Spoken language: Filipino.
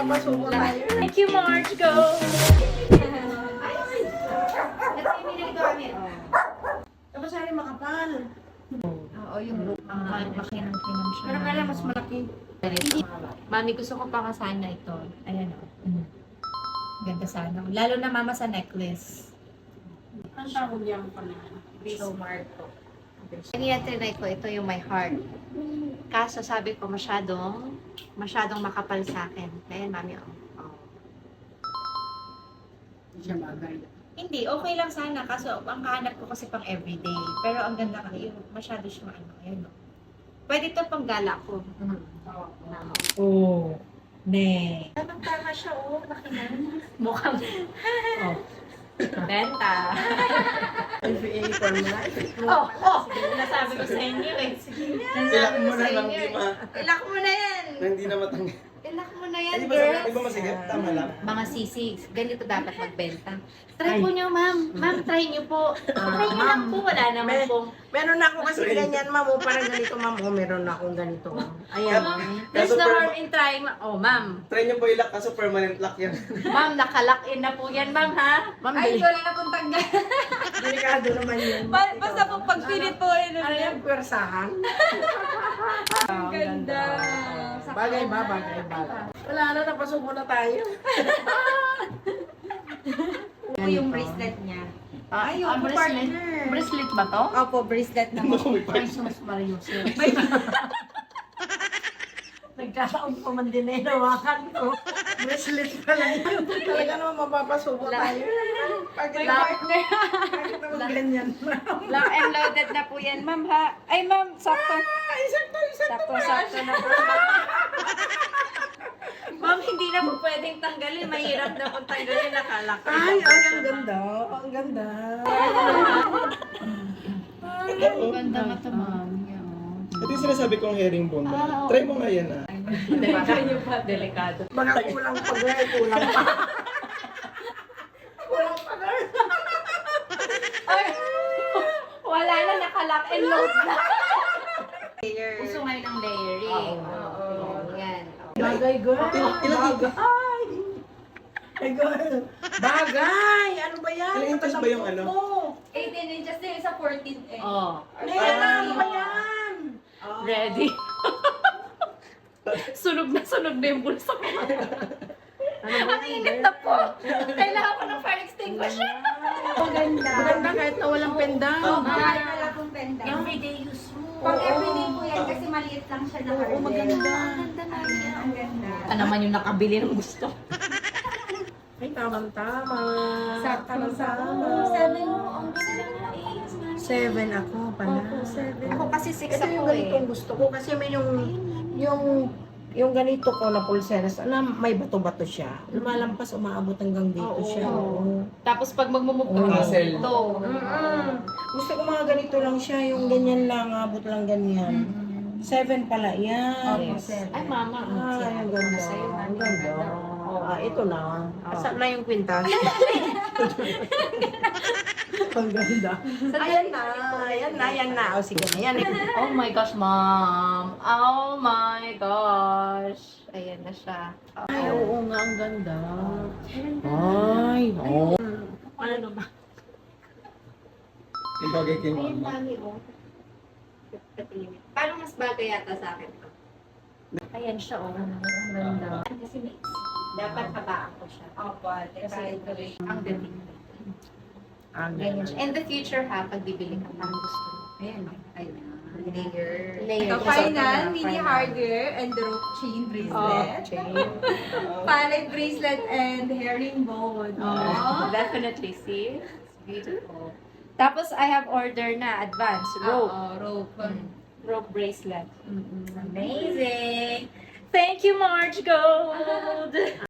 napapasubo tayo. Thank you, Marge. Go! Tapos sari makapal. Oo, yung makinang-kinang siya. Pero kaya mas malaki. Mami, gusto ko pa sana ito. Ayan o. Ganda sana. Lalo na mama sa necklace. Ang tawag niya pala. So, Marco. Kaya trinay ko, ito yung my heart. Kaso sabi ko, masyadong makapal sa akin. Ayan, mami. Oh. Siya bagay. Hindi, okay lang sana. Kaso, ang kahanap ko kasi pang everyday. Pero ang ganda kasi, yung masyado siya ayan o. Pwede ito pang gala ko. Oh. Ne. Tama siya, oh. Laki na. Mukhang. Oh. Benta. FBA for life. Nasabi ko sa inyo eh. Ilak mo na lang, di ba? Ilak mo na yan. Na hindi na matanggal. Ilak mo na yan, Di ba, girls. di ba masigap? Tama lang. Mga sisigs, ganito dapat magbenta. Try po nyo, ma'am. Ma'am, try nyo po. Try nyo lang po. Wala naman pong. Meron na ako kasi ganyan, ma'am. O, parang ganito, ma'am. O, meron na akong ganito. Ayan. There's Kaso no harm in trying. Oh, ma'am. Try niyo po ilak kaso permanent lock yan. Ma'am, nakalock in na po yan, ma'am, ha? Ma'am, Ay, wala na pong tanggal. delikado naman yun. Basta po pagpilit po. Ano yung pwersahan? Ang Ganda. Bagay ba? Bagay ba? Wala na, napasubo na tayo. Ito yung bracelet niya. Ay, yung partner. Bracelet ba to? Opo, bracelet na po. Ay, sus Marius. Nagkataon pa man din na hinawakan ko. Bracelet pala yun. Talaga naman mapapasubo tayo. Bakit naman ganyan, ma'am? Lock and loaded na po yan, ma'am, ha? Ay, ma'am, sakto. Ay, sakto pa. Sakto na po. Ma'am, hindi na po pwedeng tanggalin. Mahirap na pong tanggalin. Nakalak. Ay, ang ganda. Ang ganda. Ang ganda nga to, ma'am. Ito yung sinasabi kong herringbone. Try mo nga yan ah. Delikado. Mga kulang pa, girl. Kulang pa. Kulang pa, girl. Ay, wala na, nakalock and load na. Gusto ngayon ng layering. Oo. Yan. Bagay, girl. Ilang Ay, girl. Bagay. Ano ba yan? Ilang inches ba yung ano? Mo. 18 inches din, isa 14 eh. Oh, Ano yan? Ano ba yan? ready. Sunog na yung bulsa ko. Ang init na po. Kailangan ko ng fire extinguisher. Maganda. Maganda kahit na walang pendang. Marami na lang kong pendant. Everyday use mo. Pang everyday po yan kasi maliit lang siya na Oo, hardware. maganda. Ang ganda na yan. Ang ganda. Ito naman yung nakabili ng gusto. Ay, tamang-tama. Tamang-tama. 7 mo. Ang galing na eh. 7 ako pala. Ako kasi 6 Ito yung ako eh. ganitong gusto ko kasi may yung ganito ko na pulseras, alam, may bato-bato siya. Lumalampas, umaabot hanggang dito Oo. siya. Oo. Tapos pag magmumove ka, Hassle. ito. Gusto ko mga ganito lang siya, yung ganyan lang, abot lang ganyan. 7 pala, yan. Ay, mama. Ay, ang ganda. Ang ganda. Ito na. Saan na yung kwintas? Ang ganda. Ayan na, ayan na, ayan na. O sige na, yan. Oh my gosh, ma'am. Oh my gosh. Ayan na siya. Ay, oo nga, ang ganda. Ay, oo. Ano ba? Yung bagay kay Ayan, mama. mami, oh. Parang mas bagay yata sa akin to. Ayan siya, oh. Ang ganda. Kasi mix. Dapat habaan ko siya. Opo, kasi ito ang dating. Ang Ganyan siya. In the future ha, pag bibili ka parang gusto mo. Ayan. Ayan. Layer. The final mini hardware and the rope chain bracelet. Palette bracelet and herringbone. Definitely, see? It's beautiful. Tapos, I have order na, advance, rope. Rope. Rope bracelet. Amazing! Thank you, Marge Gold!